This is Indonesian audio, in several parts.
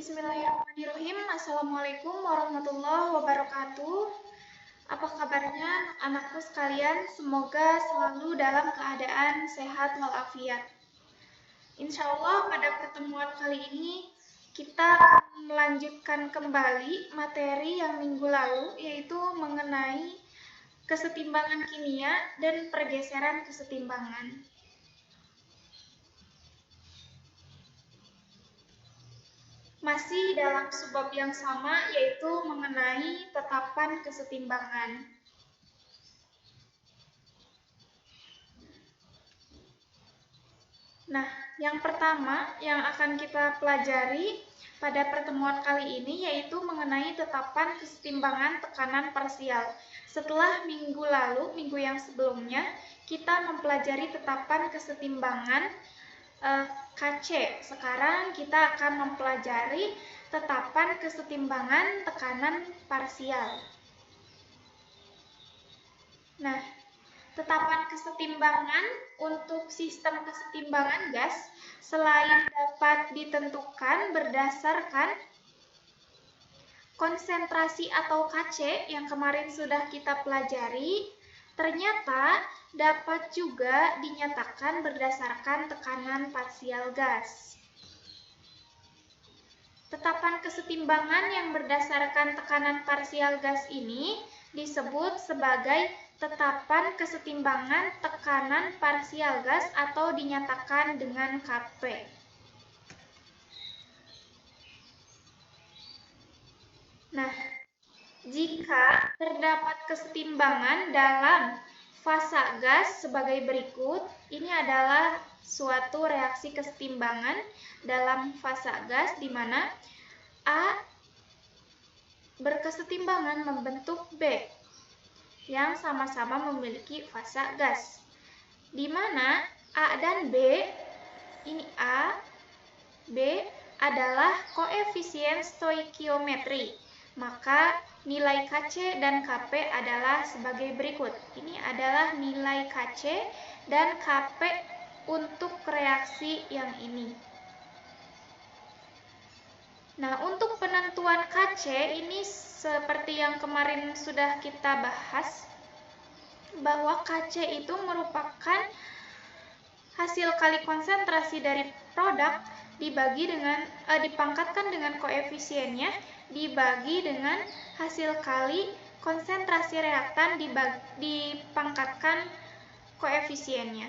Bismillahirrahmanirrahim. Assalamualaikum warahmatullahi wabarakatuh. Apa kabarnya anakku sekalian? Semoga selalu dalam keadaan sehat walafiat. Insya Allah pada pertemuan kali ini kita akan melanjutkan kembali materi yang minggu lalu, yaitu mengenai kesetimbangan kimia dan pergeseran kesetimbangan. Masih dalam subbab yang sama, yaitu mengenai tetapan kesetimbangan. Nah, yang pertama yang akan kita pelajari pada pertemuan kali ini yaitu mengenai tetapan kesetimbangan tekanan parsial. Setelah minggu lalu, minggu yang sebelumnya, kita mempelajari tetapan kesetimbangan KC. Sekarang kita akan mempelajari tetapan kesetimbangan tekanan parsial. Nah, tetapan kesetimbangan untuk sistem kesetimbangan gas selain dapat ditentukan berdasarkan konsentrasi atau KC yang kemarin sudah kita pelajari, ternyata dapat juga dinyatakan berdasarkan tekanan parsial gas. Tetapan kesetimbangan yang berdasarkan tekanan parsial gas ini disebut sebagai tetapan kesetimbangan tekanan parsial gas atau dinyatakan dengan Kp. Nah, jika terdapat kesetimbangan dalam fasa gas sebagai berikut, ini adalah suatu reaksi kesetimbangan dalam fasa gas di mana A berkesetimbangan membentuk B yang sama-sama memiliki fasa gas, di mana A dan B, ini A, B adalah koefisien stoikiometri. Maka nilai Kc dan Kp adalah sebagai berikut. Ini adalah nilai Kc dan Kp untuk reaksi yang ini. Nah, untuk penentuan Kc ini seperti yang kemarin sudah kita bahas, bahwa Kc itu merupakan hasil kali konsentrasi dari produk dibagi dengan dipangkatkan dengan koefisiennya dibagi dengan hasil kali konsentrasi reaktan dipangkatkan koefisiennya.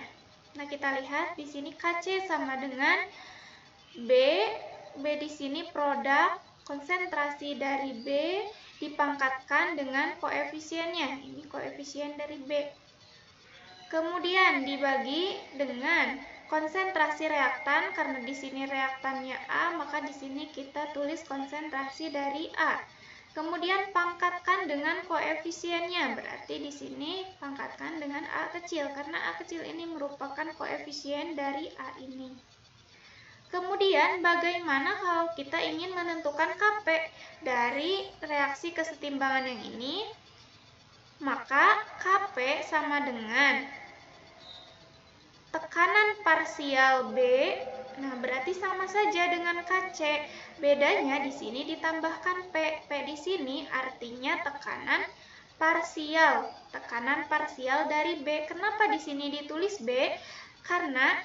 Nah, kita lihat di sini Kc sama dengan B di sini produk konsentrasi dari B dipangkatkan dengan koefisiennya. Ini koefisien dari B. Kemudian dibagi dengan konsentrasi reaktan, karena di sini reaktannya A, maka di sini kita tulis konsentrasi dari A. Kemudian pangkatkan dengan koefisiennya, berarti di sini pangkatkan dengan A kecil, karena A kecil ini merupakan koefisien dari A ini. Kemudian bagaimana kalau kita ingin menentukan Kp dari reaksi kesetimbangan yang ini? Maka Kp sama dengan tekanan parsial B, nah berarti sama saja dengan Kc. Bedanya di sini ditambahkan P. P di sini artinya tekanan parsial dari B. Kenapa di sini ditulis B? Karena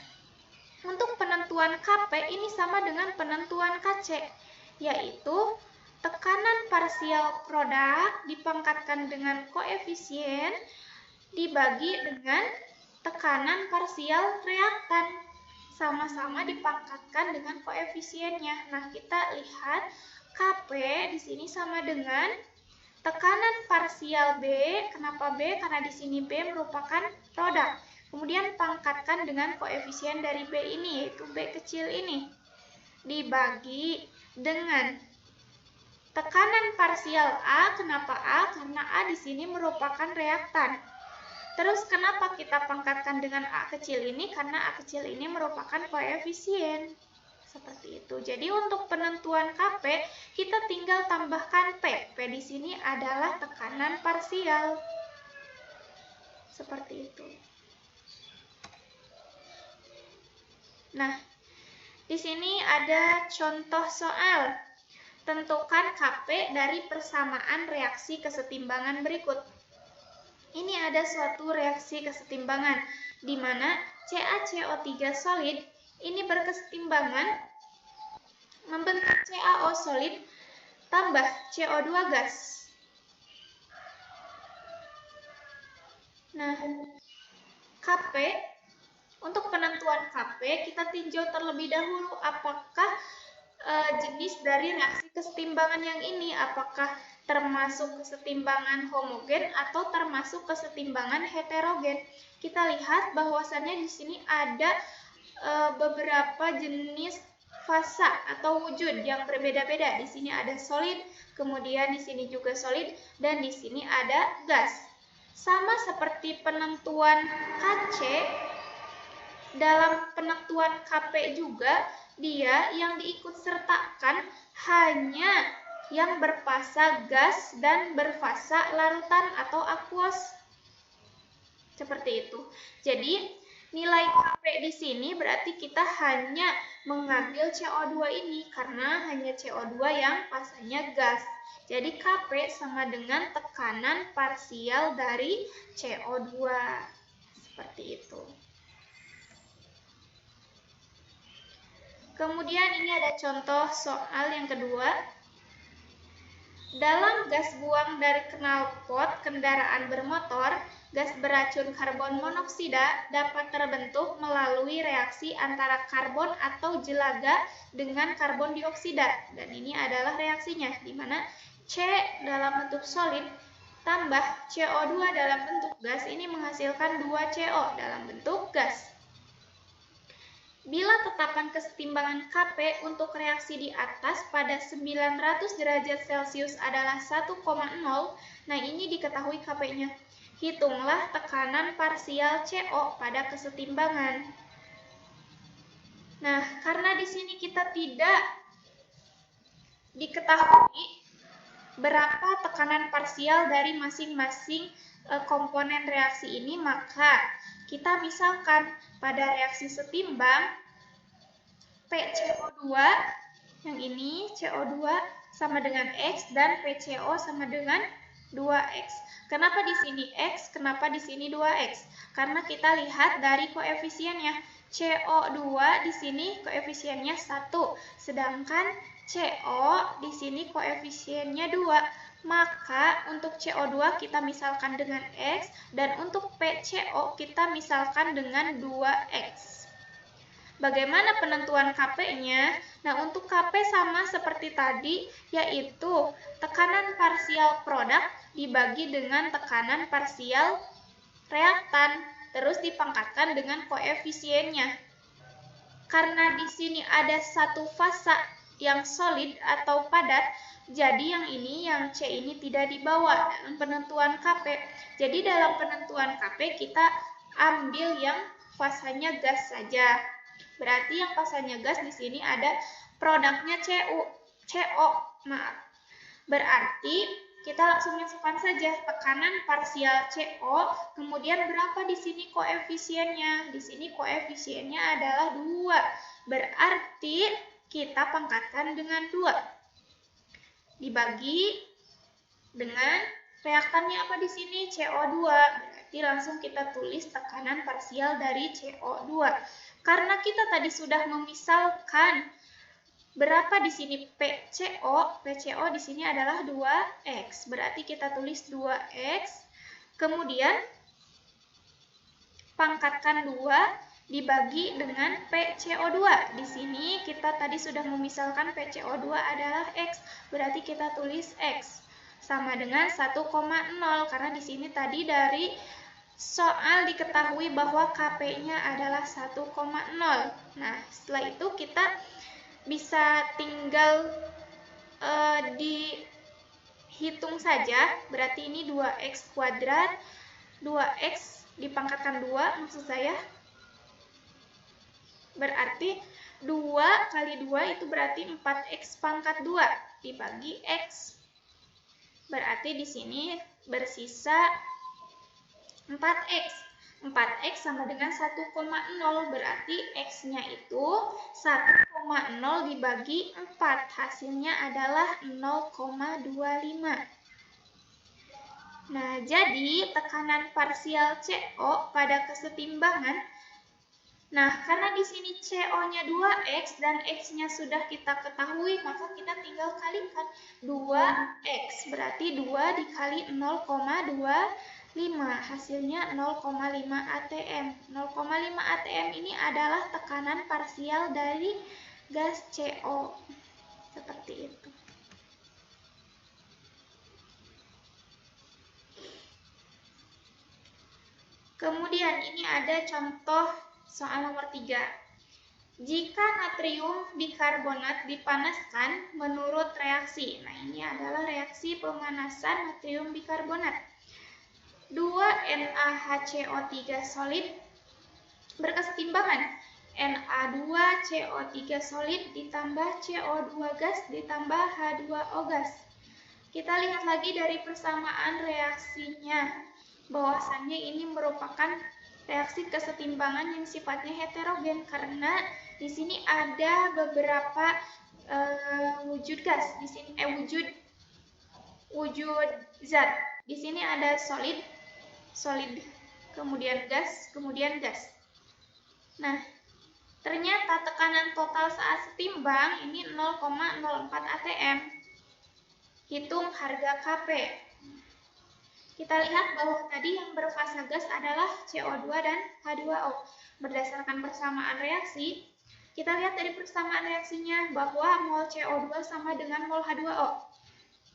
untuk penentuan Kp ini sama dengan penentuan Kc, yaitu tekanan parsial produk dipangkatkan dengan koefisien dibagi dengan tekanan parsial reaktan, sama-sama dipangkatkan dengan koefisiennya. Nah, kita lihat Kp di sini sama dengan tekanan parsial B. Kenapa B? Karena di sini B merupakan produk. Kemudian pangkatkan dengan koefisien dari B ini, yaitu B kecil ini, dibagi dengan tekanan parsial A. Kenapa A? Karena A di sini merupakan reaktan. Terus kenapa kita pangkatkan dengan A kecil ini? Karena A kecil ini merupakan koefisien. Seperti itu. Jadi untuk penentuan Kp, kita tinggal tambahkan P. P di sini adalah tekanan parsial. Seperti itu. Nah, di sini ada contoh soal. tentukan Kp dari persamaan reaksi kesetimbangan berikut. Ini ada suatu reaksi kesetimbangan di mana CaCO3 solid ini berkesetimbangan membentuk CaO solid tambah CO2 gas. Nah, Kp, untuk penentuan Kp kita tinjau terlebih dahulu apakah jenis dari reaksi kesetimbangan yang ini, apakah termasuk kesetimbangan homogen atau termasuk kesetimbangan heterogen. Kita lihat bahwasannya di sini ada beberapa jenis fasa atau wujud yang berbeda-beda. Di sini ada solid, kemudian di sini juga solid, dan di sini ada gas. Sama seperti penentuan Kc, dalam penentuan Kp juga dia yang diikutsertakan hanya yang berfasa gas dan berfasa larutan atau aquos. Seperti itu. Jadi nilai Kp di sini berarti kita hanya mengambil CO2 ini karena hanya CO2 yang fasanya gas. Jadi Kp sama dengan tekanan parsial dari CO2. Seperti itu. Kemudian ini ada contoh soal yang kedua. Dalam gas buang dari knalpot kendaraan bermotor, gas beracun karbon monoksida dapat terbentuk melalui reaksi antara karbon atau jelaga dengan karbon dioksida. Dan ini adalah reaksinya, di mana C dalam bentuk solid tambah CO2 dalam bentuk gas ini menghasilkan 2CO dalam bentuk gas. Bila tetapan kesetimbangan Kp untuk reaksi di atas pada 900 derajat Celcius adalah 1,0, nah ini diketahui Kp-nya. Hitunglah tekanan parsial CO pada kesetimbangan. Nah, karena di sini kita tidak diketahui berapa tekanan parsial dari masing-masing komponen reaksi ini, maka kita misalkan pada reaksi setimbang PCO2 yang ini CO2 sama dengan X dan PCO sama dengan 2X. Kenapa di sini X? Kenapa di sini 2X? Karena kita lihat dari koefisiennya. CO2 di sini koefisiennya 1, sedangkan CO di sini koefisiennya 2. Maka untuk CO2 kita misalkan dengan X dan untuk PCO kita misalkan dengan 2X. Bagaimana penentuan Kp-nya? Nah, untuk Kp sama seperti tadi, yaitu tekanan parsial produk dibagi dengan tekanan parsial reaktan, terus dipangkatkan dengan koefisiennya. Karena di sini ada satu fasa yang solid atau padat, jadi yang ini, yang C ini tidak dibawa dalam penentuan Kp. Jadi dalam penentuan Kp kita ambil yang fasanya gas saja. Berarti yang fasanya gas di sini ada produknya CO. Maaf. Berarti kita langsung masukkan saja tekanan parsial CO, kemudian berapa di sini koefisiennya? Di sini koefisiennya adalah 2. Berarti kita pangkatkan dengan 2. Dibagi dengan reaktannya apa di sini? CO2. Berarti langsung kita tulis tekanan parsial dari CO2. Karena kita tadi sudah memisalkan berapa di sini PCO? PCO di sini adalah 2X. Berarti kita tulis 2X. Kemudian pangkatkan 2 dibagi dengan PCO2. Di sini kita tadi sudah memisalkan PCO2 adalah X, berarti kita tulis X sama dengan 1,0 karena di sini tadi dari soal diketahui bahwa Kp-nya adalah 1,0. Nah, setelah itu kita bisa tinggal dihitung saja, berarti ini 2X kuadrat, 2X dipangkatkan 2 maksud saya. Berarti 2 kali 2 itu berarti 4X pangkat 2 dibagi X. Berarti di sini bersisa 4X. 4X sama dengan 1,0, berarti X-nya itu 1,0 dibagi 4, hasilnya adalah 0,25. Nah, jadi tekanan parsial CO pada kesetimbangan, nah karena di sini CO-nya 2X dan X-nya sudah kita ketahui, maka kita tinggal kalikan 2X, berarti 2 dikali 0,25, hasilnya 0,5 atm. 0,5 atm ini adalah tekanan parsial dari gas CO. Seperti itu. Kemudian ini ada contoh soal nomor 3. Jika natrium bikarbonat dipanaskan menurut reaksi. Nah, ini adalah reaksi pemanasan natrium bikarbonat. 2NaHCO3 solid berkesetimbangan Na2CO3 solid ditambah CO2 gas ditambah H2O gas. Kita lihat lagi dari persamaan reaksinya, bahwasannya ini merupakan reaksi kesetimbangan yang sifatnya heterogen karena di sini ada beberapa wujud gas. Di sini wujud zat. Di sini ada solid, kemudian gas. Nah, ternyata tekanan total saat setimbang ini 0,04 atm. Hitung harga Kp. Kita lihat bahwa tadi yang berfasa gas adalah CO2 dan H2O. Berdasarkan persamaan reaksi, kita lihat dari persamaan reaksinya bahwa mol CO2 sama dengan mol H2O.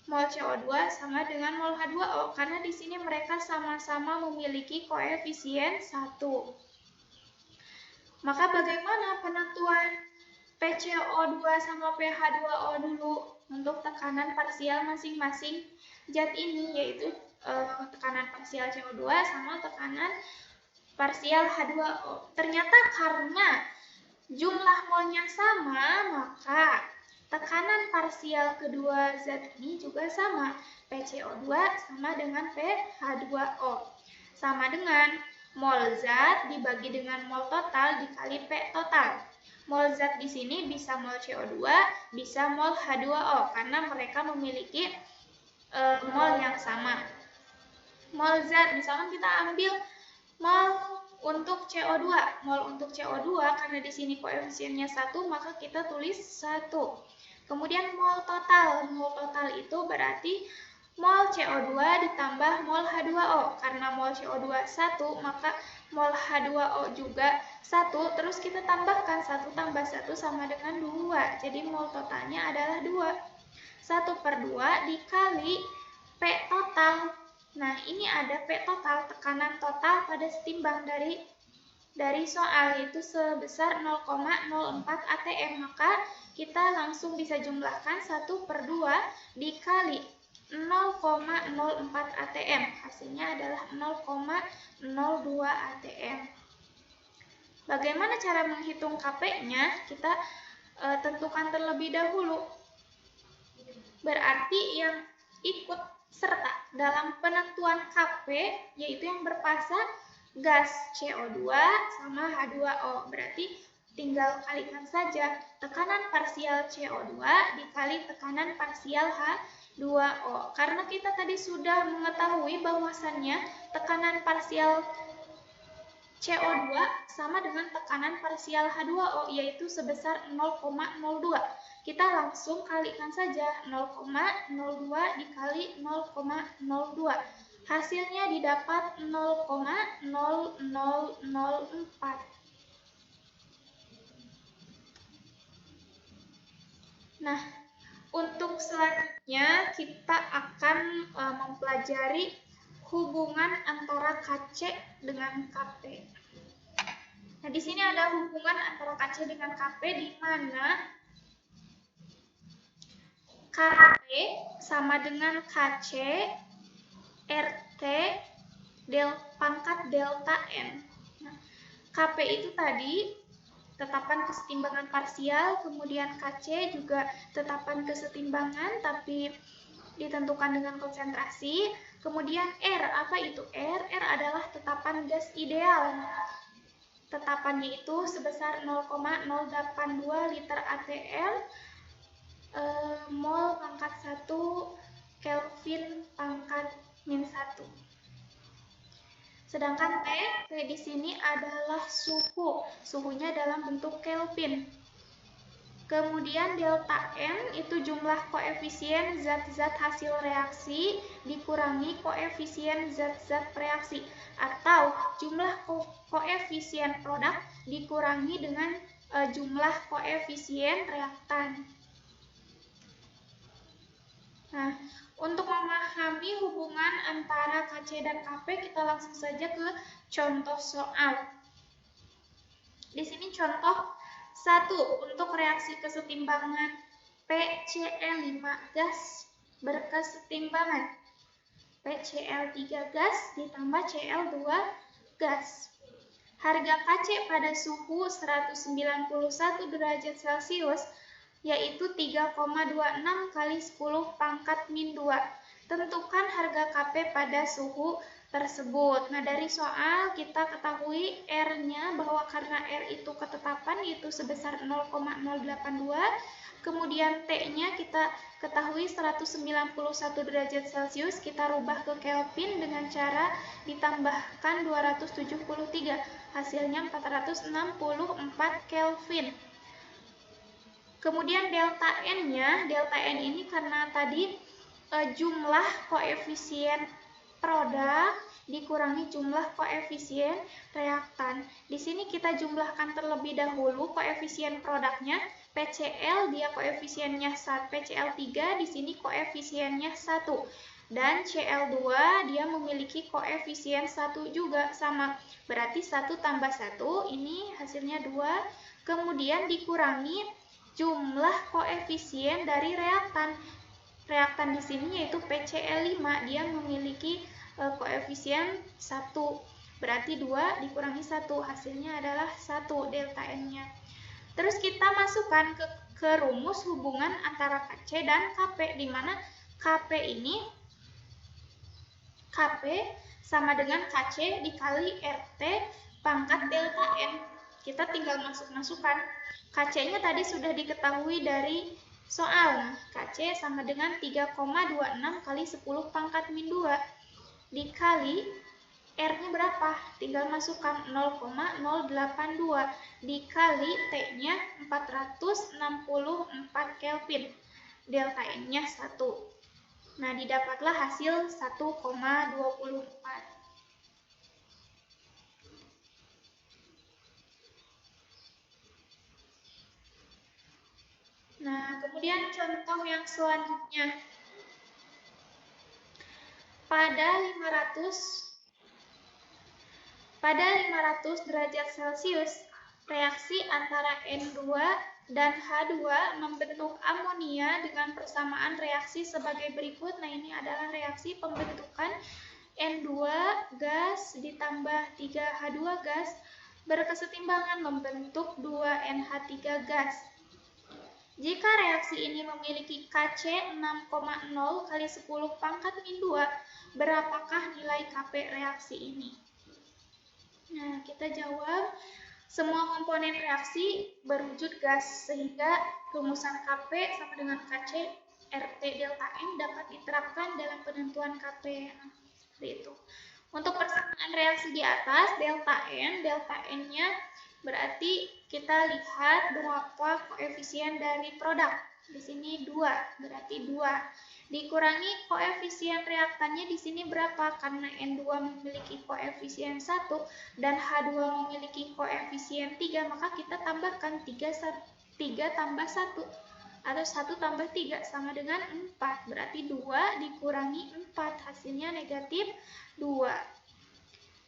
Mol CO2 sama dengan mol H2O karena di sini mereka sama-sama memiliki koefisien 1. Maka bagaimana penentuan PCO2 sama pH2O dulu untuk tekanan parsial masing-masing zat ini, yaitu tekanan parsial CO2 sama tekanan parsial H2O. Ternyata karena jumlah molnya sama, maka tekanan parsial kedua zat ini juga sama. PCO2 sama dengan pH2O. Sama dengan mol zat dibagi dengan mol total dikali P total. Mol zat di sini bisa mol CO2, bisa mol H2O karena mereka memiliki mol yang sama. Mol zat, misalkan kita ambil mol untuk CO2. Mol untuk CO2 karena di sini koefisiennya 1, maka kita tulis 1. Kemudian mol total. Mol total itu berarti mol CO2 ditambah mol H2O. Karena mol CO2 1, maka mol H2O juga 1. Terus kita tambahkan 1 tambah 1 sama dengan 2. Jadi mol totalnya adalah 2. 1/2 dikali P total. Nah, ini ada P total, tekanan total pada setimbang dari soal, yaitu sebesar 0,04 atm. Maka kita langsung bisa jumlahkan 1/2 dikali 0,04 atm. Hasilnya adalah 0,02 atm. Bagaimana cara menghitung Kp-nya? Kita tentukan terlebih dahulu. Berarti yang ikut serta dalam penentuan Kp, yaitu yang berfasa gas CO2 sama H2O. Berarti tinggal kalikan saja tekanan parsial CO2 dikali tekanan parsial H2O. Karena kita tadi sudah mengetahui bahwasannya tekanan parsial CO2 sama dengan tekanan parsial H2O, yaitu sebesar 0,02. Kita langsung kalikan saja 0,02 dikali 0,02. Hasilnya didapat 0,0004. Nah, untuk selanjutnya kita akan mempelajari hubungan antara Kc dengan Kp. Nah, di sini ada hubungan antara Kc dengan Kp di mana Kp sama dengan Kc RT pangkat delta N. Nah, Kp itu tadi tetapan kesetimbangan parsial, kemudian Kc juga tetapan kesetimbangan, tapi ditentukan dengan konsentrasi. Kemudian R, apa itu R? R adalah tetapan gas ideal. Tetapannya itu sebesar 0,082 liter ATL, mol pangkat 1, Kelvin pangkat min 1. Sedangkan T di sini adalah suhu. Suhunya dalam bentuk Kelvin. Kemudian delta N itu jumlah koefisien zat-zat hasil reaksi dikurangi koefisien zat-zat reaksi, atau jumlah koefisien produk dikurangi dengan jumlah koefisien reaktan. Nah, untuk memahami hubungan antara Kc dan Kp, kita langsung saja ke contoh soal. Di sini contoh 1, untuk reaksi kesetimbangan PCl5 gas berkesetimbangan PCl3 gas ditambah Cl2 gas. Harga Kc pada suhu 191 derajat Celcius yaitu 3,26 kali 10 pangkat min 2. Tentukan harga Kp pada suhu tersebut. Nah, dari soal kita ketahui R-nya bahwa karena R itu ketetapan yaitu sebesar 0,082. Kemudian T-nya kita ketahui 191 derajat Celcius, kita rubah ke Kelvin dengan cara ditambahkan 273. Hasilnya 464 Kelvin. Kemudian delta N-nya, delta N ini karena tadi jumlah koefisien produk dikurangi jumlah koefisien reaktan. Di sini kita jumlahkan terlebih dahulu koefisien produknya. PCl dia koefisiennya PCl3 di sini koefisiennya 1. Dan Cl2 dia memiliki koefisien 1 juga sama. Berarti 1 tambah 1 ini hasilnya 2. Kemudian dikurangi jumlah koefisien dari reaktan. Reaktan di sini yaitu PCl5, dia memiliki koefisien 1. Berarti 2 dikurangi 1, hasilnya adalah 1 delta N-nya. Terus kita masukkan ke rumus hubungan antara Kc dan Kp, di mana Kp ini Kp sama dengan Kc dikali RT pangkat delta N. Kita tinggal masukkan. Kc-nya tadi sudah diketahui dari soal. Kc sama dengan 3,26 kali 10 pangkat min 2 dikali R-nya berapa? Tinggal masukkan 0,082 dikali T-nya 464 Kelvin. Delta N-nya 1. Nah, didapatlah hasil 1,24. Nah, kemudian contoh yang selanjutnya. Pada 500 derajat Celcius, reaksi antara N2 dan H2 membentuk amonia dengan persamaan reaksi sebagai berikut. Nah, ini adalah reaksi pembentukan N2 gas ditambah 3H2 gas berkesetimbangan membentuk 2NH3 gas. Jika reaksi ini memiliki Kc 6,0 kali 10 pangkat min 2, berapakah nilai Kp reaksi ini? Nah, kita jawab, semua komponen reaksi berwujud gas, sehingga rumusan Kp sama dengan Kc RT delta N dapat diterapkan dalam penentuan Kp. Nah, seperti itu. Untuk persamaan reaksi di atas, delta N-nya berarti kita lihat berapa koefisien dari produk. Di sini 2, berarti 2. Dikurangi koefisien reaktannya di sini berapa? Karena N2 memiliki koefisien 1 dan H2 memiliki koefisien 3, maka kita tambahkan 3 tambah 1 atau 1 tambah 3 sama dengan 4. Berarti 2 dikurangi 4, hasilnya negatif 2.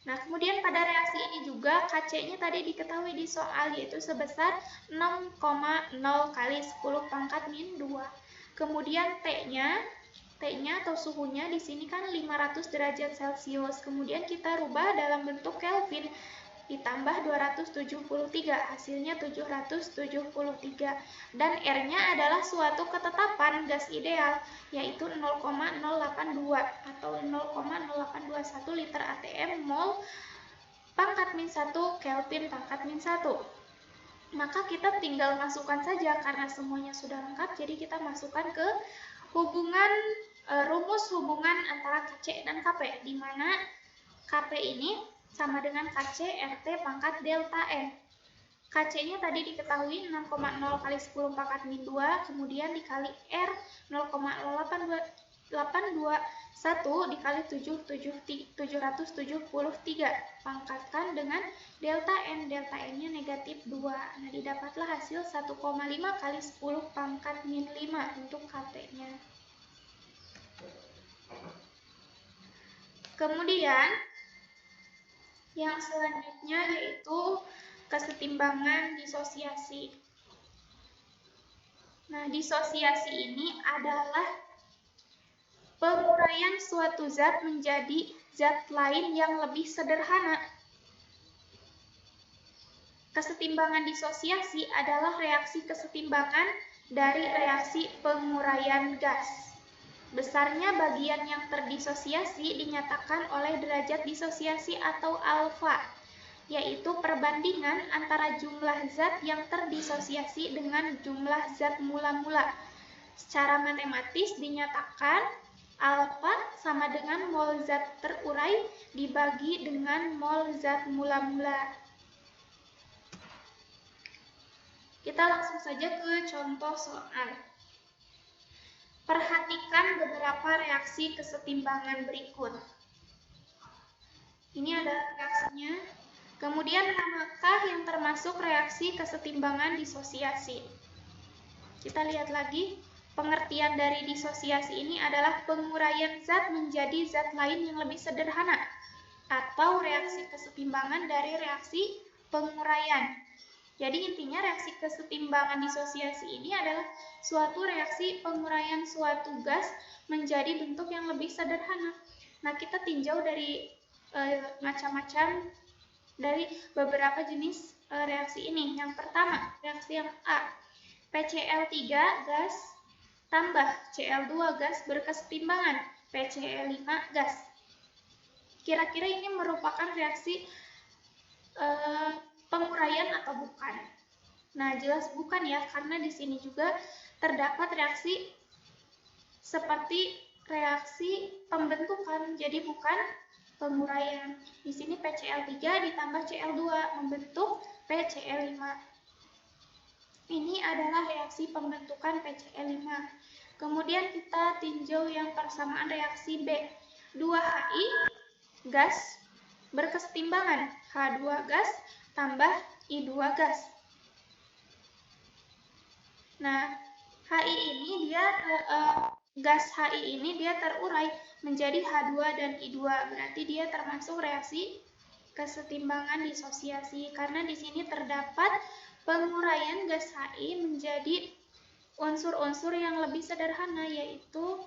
Nah, kemudian pada reaksi ini juga Kc-nya tadi diketahui di soal, yaitu sebesar 6,0 kali 10 pangkat min 2. Kemudian T-nya atau suhunya di sini kan 500 derajat Celcius. Kemudian kita rubah dalam bentuk Kelvin. ditambah 273, hasilnya 773. Dan R-nya adalah suatu ketetapan gas ideal, yaitu 0,082 atau 0,0821 liter ATM mol pangkat min 1 Kelvin pangkat min 1. Maka kita tinggal masukkan saja karena semuanya sudah lengkap, jadi kita masukkan ke hubungan rumus hubungan antara KC dan KP, di mana KP ini sama dengan KC RT pangkat delta N. KC-nya tadi diketahui 6,0 kali 10 pangkat min 2, kemudian dikali R 0,0821 dikali 773, pangkatkan dengan delta N. Delta N-nya negatif 2. Nah, didapatlah hasil 1,5 kali 10 pangkat min 5 untuk KP-nya. Kemudian yang selanjutnya yaitu kesetimbangan disosiasi. Nah, disosiasi ini adalah penguraian suatu zat menjadi zat lain yang lebih sederhana. Kesetimbangan disosiasi adalah reaksi kesetimbangan dari reaksi penguraian gas. Besarnya bagian yang terdisosiasi dinyatakan oleh derajat disosiasi atau alfa, yaitu perbandingan antara jumlah zat yang terdisosiasi dengan jumlah zat mula-mula. Secara matematis dinyatakan alfa sama dengan mol zat terurai dibagi dengan mol zat mula-mula. Kita langsung saja ke contoh soal. Perhatikan beberapa reaksi kesetimbangan berikut. Ini ada reaksinya. Kemudian manakah yang termasuk reaksi kesetimbangan disosiasi? Kita lihat lagi. Pengertian dari disosiasi ini adalah penguraian zat menjadi zat lain yang lebih sederhana, atau reaksi kesetimbangan dari reaksi penguraian. Jadi intinya reaksi kesetimbangan disosiasi ini adalah suatu reaksi penguraian suatu gas menjadi bentuk yang lebih sederhana. Nah, kita tinjau dari macam-macam dari beberapa jenis reaksi ini. Yang pertama, reaksi yang A, PCl3 gas tambah Cl2 gas berkesetimbangan PCl5 gas. Kira-kira ini merupakan reaksi penguraian atau bukan? Nah, jelas bukan ya, karena di sini juga terdapat reaksi seperti reaksi pembentukan, jadi bukan penguraian. Di sini PCl3 ditambah Cl2 membentuk PCl5. Ini adalah reaksi pembentukan PCl5. Kemudian kita tinjau yang persamaan reaksi B. 2HI gas berkesetimbangan H2 gas tambah I2 gas. Nah, gas HI ini dia terurai menjadi H2 dan I2, berarti dia termasuk reaksi kesetimbangan disosiasi karena di sini terdapat penguraian gas HI menjadi unsur-unsur yang lebih sederhana, yaitu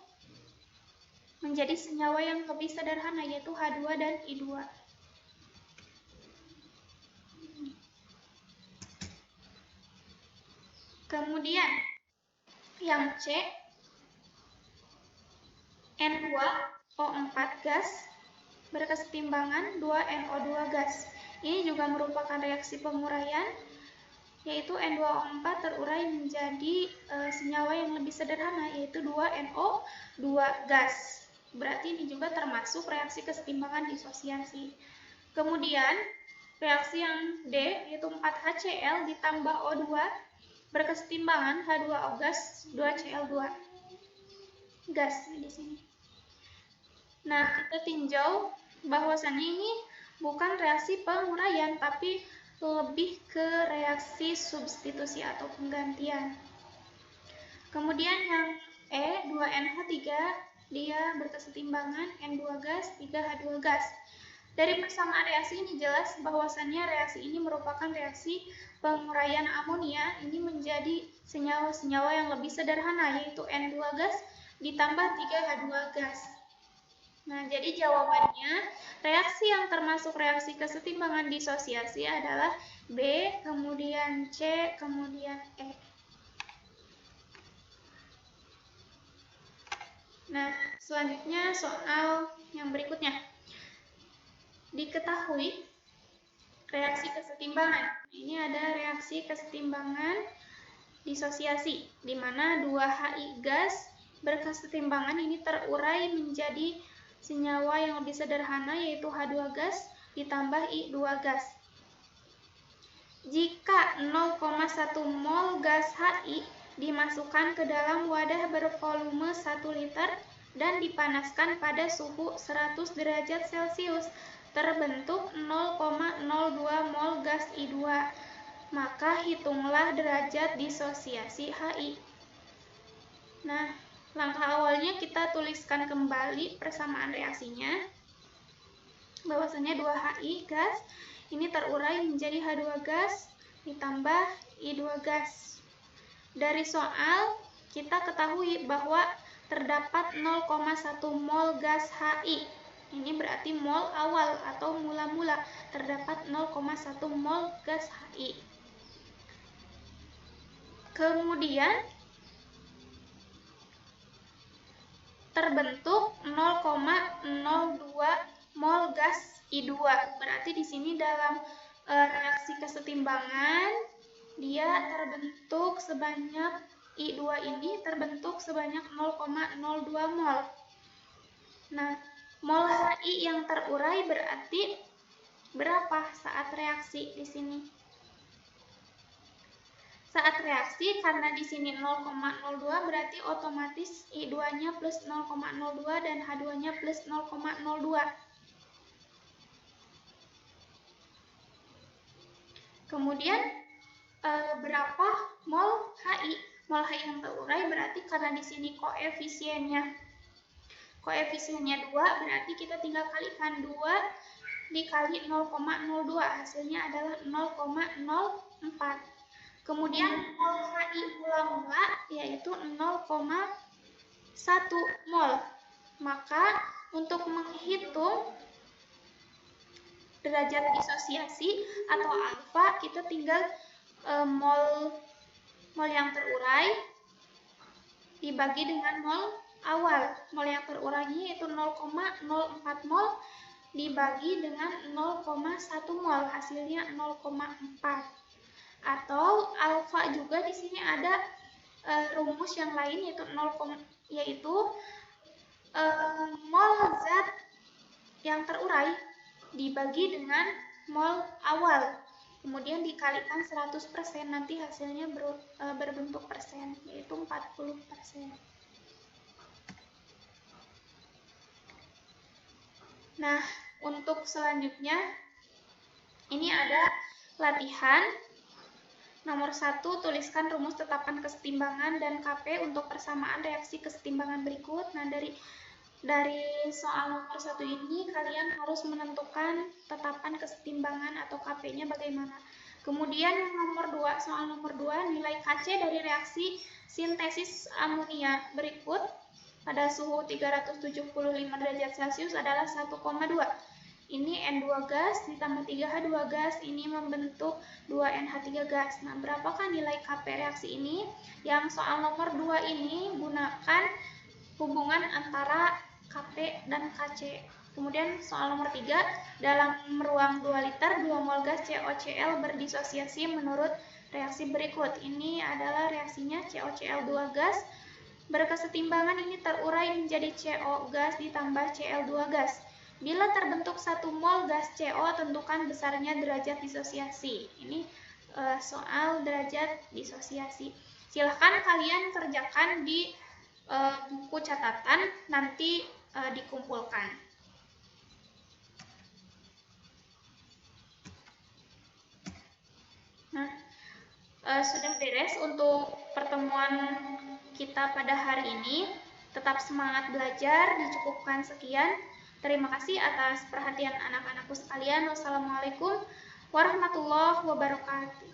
menjadi senyawa yang lebih sederhana, yaitu H2 dan I2. Kemudian yang C, N2O4 gas berkesetimbangan 2NO2 gas. Ini juga merupakan reaksi penguraian, yaitu N2O4 terurai menjadi senyawa yang lebih sederhana, yaitu 2NO2 gas. Berarti ini juga termasuk reaksi kesetimbangan disosiasi. Kemudian reaksi yang D, yaitu 4HCl ditambah O2 berkesetimbangan H2O gas 2Cl2 gas di sini. Nah, kita tinjau bahwasannya ini bukan reaksi penguraian, tapi lebih ke reaksi substitusi atau penggantian. Kemudian yang E, 2NH3, dia berkesetimbangan N2 gas 3H2 gas. Dari persamaan reaksi ini jelas bahwasannya reaksi ini merupakan reaksi penguraian amonia ini menjadi senyawa-senyawa yang lebih sederhana, yaitu N2 gas ditambah 3H2 gas. Nah, jadi jawabannya reaksi yang termasuk reaksi kesetimbangan disosiasi adalah B, kemudian C, kemudian E. Nah, selanjutnya soal yang berikutnya. Diketahui reaksi kesetimbangan. Ini ada reaksi kesetimbangan disosiasi, di mana 2 HI gas berkesetimbangan ini terurai menjadi senyawa yang lebih sederhana, yaitu H2 gas ditambah I2 gas. Jika 0,1 mol gas HI dimasukkan ke dalam wadah bervolume 1 liter dan dipanaskan pada suhu 100 derajat Celcius, terbentuk 0,02 mol gas I2. Maka hitunglah derajat disosiasi HI. Nah, langkah awalnya kita tuliskan kembali persamaan reaksinya. Bahwasanya 2 HI gas ini terurai menjadi H2 gas ditambah I2 gas. Dari soal kita ketahui bahwa terdapat 0,1 mol gas HI. Ini berarti mol awal atau mula-mula. Terdapat 0,1 mol gas HI. Kemudian terbentuk 0,02 mol gas I2. Berarti di sini dalam reaksi kesetimbangan dia terbentuk sebanyak I2 ini terbentuk sebanyak 0,02 mol. Nah, mol HI yang terurai berarti berapa saat reaksi di sini? Saat reaksi, karena di sini 0,02 berarti otomatis I2-nya plus 0,02 dan H2-nya plus 0,02. Kemudian berapa mol HI? Mol HI yang terurai berarti karena di sini koefisiennya 2, berarti kita tinggal kalikan 2 dikali 0,02, hasilnya adalah 0,04. Kemudian mol HI mula-mula yaitu 0,1 mol. Maka untuk menghitung derajat disosiasi atau alfa, kita tinggal mol yang terurai dibagi dengan mol awal. Mol yang terurainya yaitu 0,04 mol dibagi dengan 0,1 mol, hasilnya 0,4. Atau alfa juga di sini ada rumus yang lain yaitu mol zat yang terurai dibagi dengan mol awal, kemudian dikalikan 100%, nanti hasilnya berbentuk persen, yaitu 40%. Nah, untuk selanjutnya ini ada latihan. Nomor 1, tuliskan rumus tetapan kesetimbangan dan KP untuk persamaan reaksi kesetimbangan berikut. Nah, dari soal nomor 1 ini kalian harus menentukan tetapan kesetimbangan atau KP-nya bagaimana. Kemudian nomor 2, soal nomor 2, nilai KC dari reaksi sintesis amonia berikut pada suhu 375 derajat Celcius adalah 1,2. Ini N2 gas ditambah 3H2 gas, ini membentuk 2NH3 gas. Nah, berapakah nilai KP reaksi ini? Yang soal nomor 2 ini gunakan hubungan antara KP dan KC. Kemudian soal nomor 3, dalam ruang 2 liter 2 mol gas COCl berdisosiasi menurut reaksi berikut. Ini adalah reaksinya COCl2 gas berkesetimbangan ini terurai menjadi CO gas ditambah Cl2 gas. Bila terbentuk 1 mol gas CO, tentukan besarnya derajat disosiasi. Ini soal derajat disosiasi. Silahkan kalian kerjakan di buku catatan, nanti dikumpulkan. Nah, sudah beres untuk pertemuan kita pada hari ini. Tetap semangat belajar, dicukupkan sekian. Terima kasih atas perhatian anak-anakku sekalian. Wassalamualaikum warahmatullahi wabarakatuh.